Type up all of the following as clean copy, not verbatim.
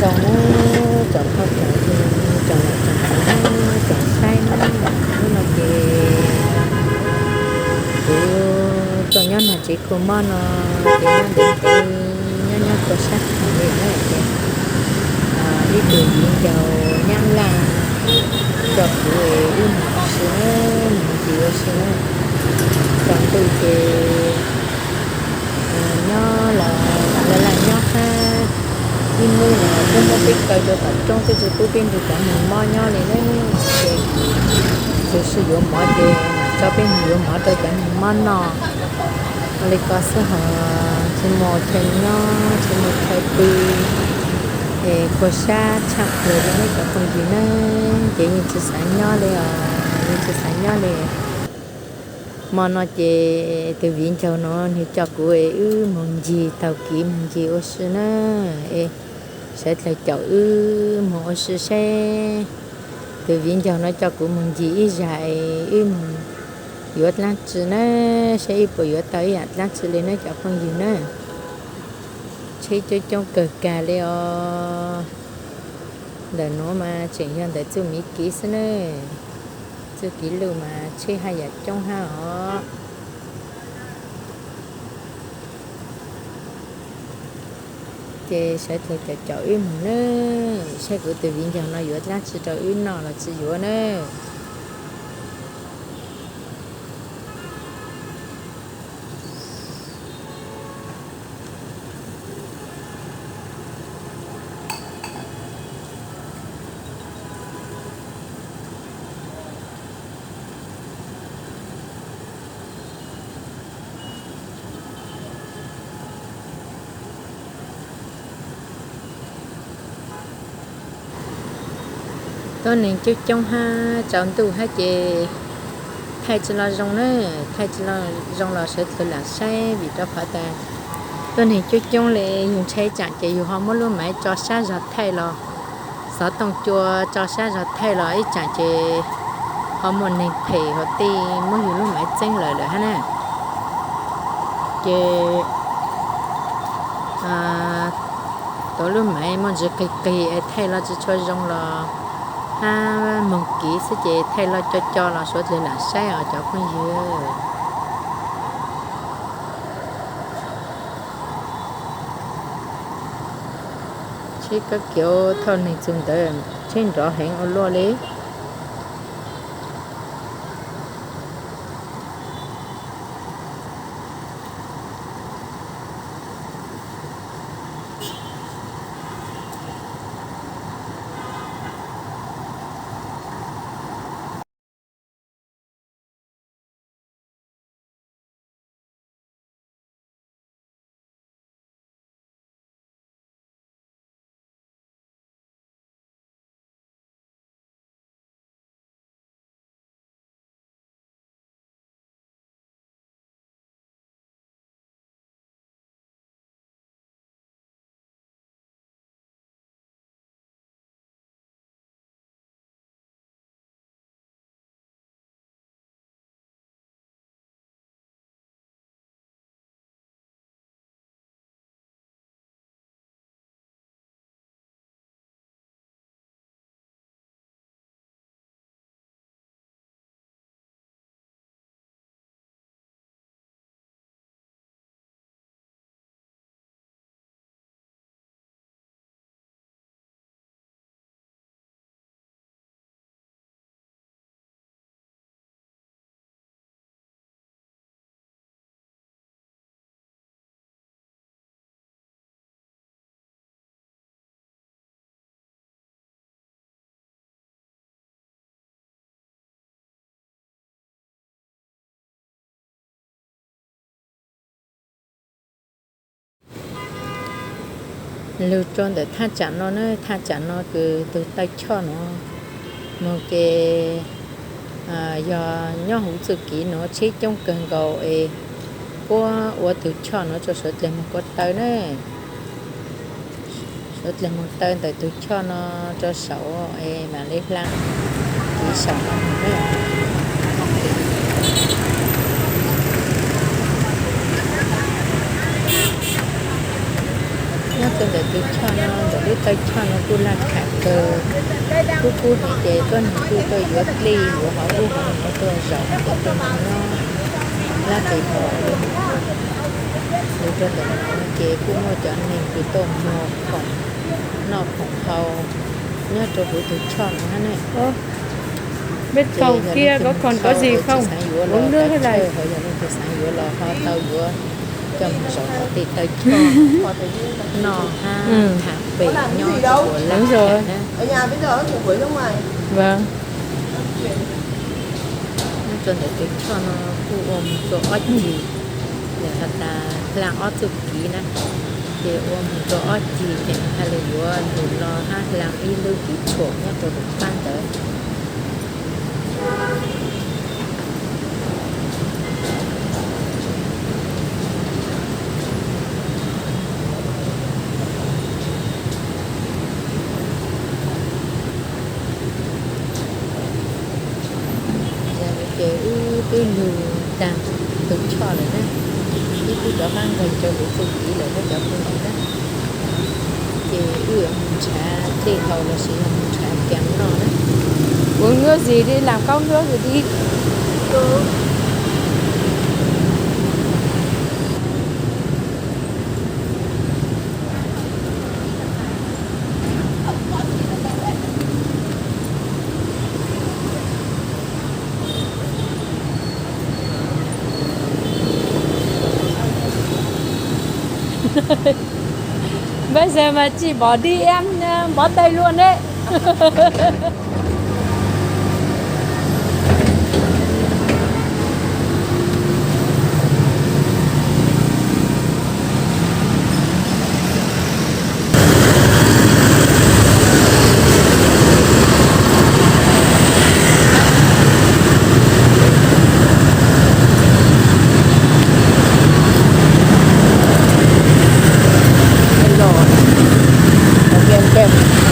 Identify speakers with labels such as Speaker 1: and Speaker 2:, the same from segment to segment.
Speaker 1: rồng nó chọn hoa chọn chọn chọn sai nó là tụi nhon là chỉ có món nó chỉ nó đến cái nhon nhon có sắc để nó là đi từ những dầu nhang là chọn người yêu một sữa chỉ có sữa chọn từ cái nho là nho ha đi mua là không có biết cây được ở trong cái chỗ tôi bên thì cả mình mo nho này đấy thì sử dụng mọi cái cho bên nhiều mọi đời cả mình mo nọ lấy có sự họ chỉ một thay nho chỉ một thay bì để có sa chặt rồi đấy cả phần gì nữa chỉ như chỉ sáng nho đây như chỉ sáng nho đây mà nó chỉ từ viện châu nó thì cho cô ấy mong gì tàu kỹ mong gì ô sư nữa sẽ là cháu một ô sư xe từ viện châu nó cho cô mong gì dài mong yuột lát chứ nó sẽ ít bồi yuột tới lát chứ lên nó cho con gì nữa chỉ cho trong cờ cà leo để nó mà chuyển hiện để chú mỹ kỹ xí nữa chú kỹ lưu mà chơi hay ở trong ha họ chị sẽ thì cho cháu yêu mình nữa sẽ của từ viên chồng nó giữa lát sẽ cháu yêu nó là chỉ giữa nữa tôi nên chút trong ha chọn tủ hai chị thay cho là rong nữa thay cho là rong là sẽ tự là sai vì cho phải ta tôi nên chút trong lại dùng xe chặn chị dùng họ mới luôn máy cho xa giật thay lo sáu tông chùa cho xa giật thay lo ấy chặn chị họ muốn nên thể họ ti mới dùng luôn máy tranh lời ha nè chị tối luôn máy mà chỉ kỳ thay lo chỉ cho rong là mong kỹ sẽ chị thay lo cho là số tiền là sai ở chỗ con dưa chỉ có kiểu thôi này dùng tới trên rõ hẹn ở lo lấy lưu trôn để tha chắn nó nữa tha chắn nó từ tay cho nó một cái do nhau hữu sự kỹ nó chế trong cần cầu ấy qua từ cho nó cho số tiền một con tới nữa số tiền một tên từ cho nó cho sổ ấy mà lấy lăng chỉ sổ nó nữa nó tên để cái cho nó để lấy tay cho nó cũng là khả cơ cũng hay để con cũng tôi vừa đi vừa họ cũng có tôi rộng có tôi nó là cái họ để cho tụi nó chế cũng mua cho nên cái tôm nó không hầu nhớ cho buổi từ cho nó này
Speaker 2: bên cầu kia có còn có gì không? Uống nước hay là
Speaker 1: hồi giờ nên tôi sáng vừa lò hoa tàu vừa chồng số họ thì tới cho nò ha hạt bể nho của
Speaker 2: đúng rồi.
Speaker 3: Ở nhà bây giờ nó cũng với nước ngoài.
Speaker 2: Vâng.
Speaker 1: nó cho để cái cho nó phụ ôm cho ớt gì để người ta làm ớt chụp kỹ nè để ôm cho ớt gì thì hay là vừa đủ lo ha làm y lưu kỹ chỗ nhá tôi được ban tới cái nhiều đàn tự cho lại đó cái cho mang về cho bộ phương chỉ lại nó cho phương này đó thì ưa trà thì hầu là sử dụng trà kém nó đó
Speaker 2: Uống nước gì đi, làm cốc nước rồi đi. Bây giờ mà chị bỏ đi em bó tay luôn đấy.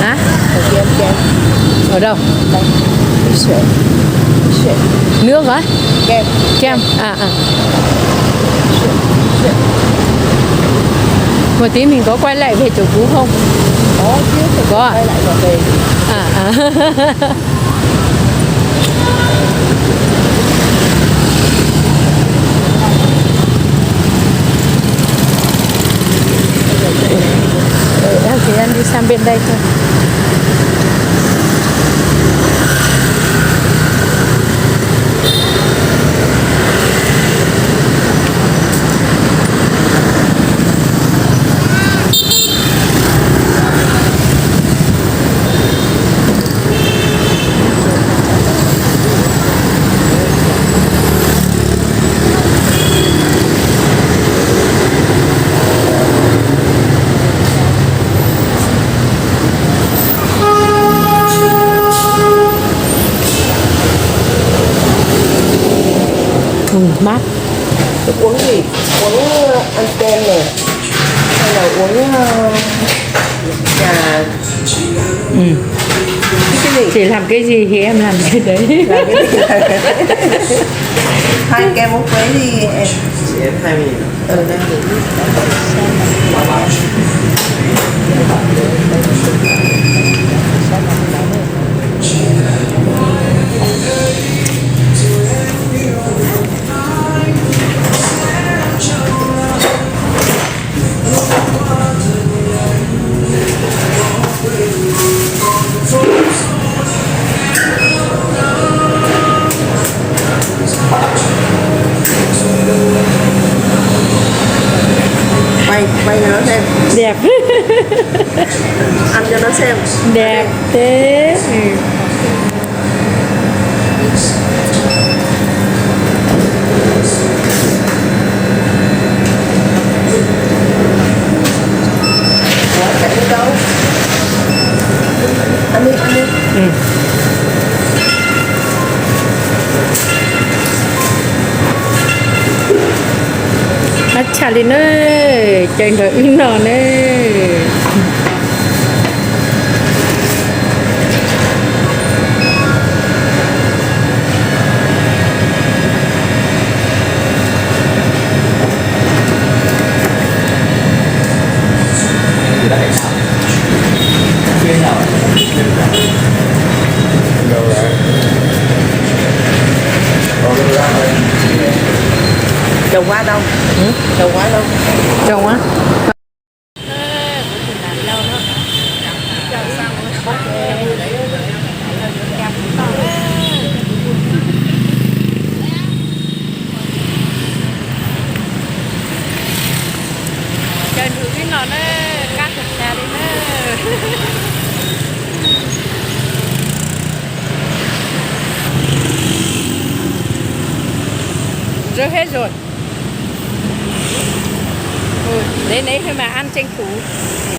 Speaker 2: Hả? Ở đâu?
Speaker 3: Đây. Sữa.
Speaker 2: Nước hả?
Speaker 3: Kem.
Speaker 2: Kem. Một tí mình có quay lại về chỗ cũ không?
Speaker 3: Có chứ,
Speaker 2: Có ạ.
Speaker 3: quay lại và về.
Speaker 2: Em thì em đi sang bên đây thôi. Mát.
Speaker 3: Uống gì? Uống ăn kem này. Hay là uống trà. Cái gì?
Speaker 2: Chị làm cái gì thì em làm cái đấy.
Speaker 3: Làm cái gì? Hai kem uống quế đi em.
Speaker 4: Chị em 2 nghìn.
Speaker 3: Đang để quay cho nó xem.
Speaker 2: Đẹp.
Speaker 3: Ăn cho nó xem.
Speaker 2: Đẹp thế.
Speaker 3: Ủa, chạy đi đâu? Ăn đi.
Speaker 2: Chả lên ơi, chơi rồi in nọ nè.
Speaker 4: Đại
Speaker 3: Trâu quá đâu.
Speaker 1: Trông á.
Speaker 2: Chơi thử cái nó cắt thịt ra đi rớt hết rồi. Để đấy thôi mà ăn tranh thủ.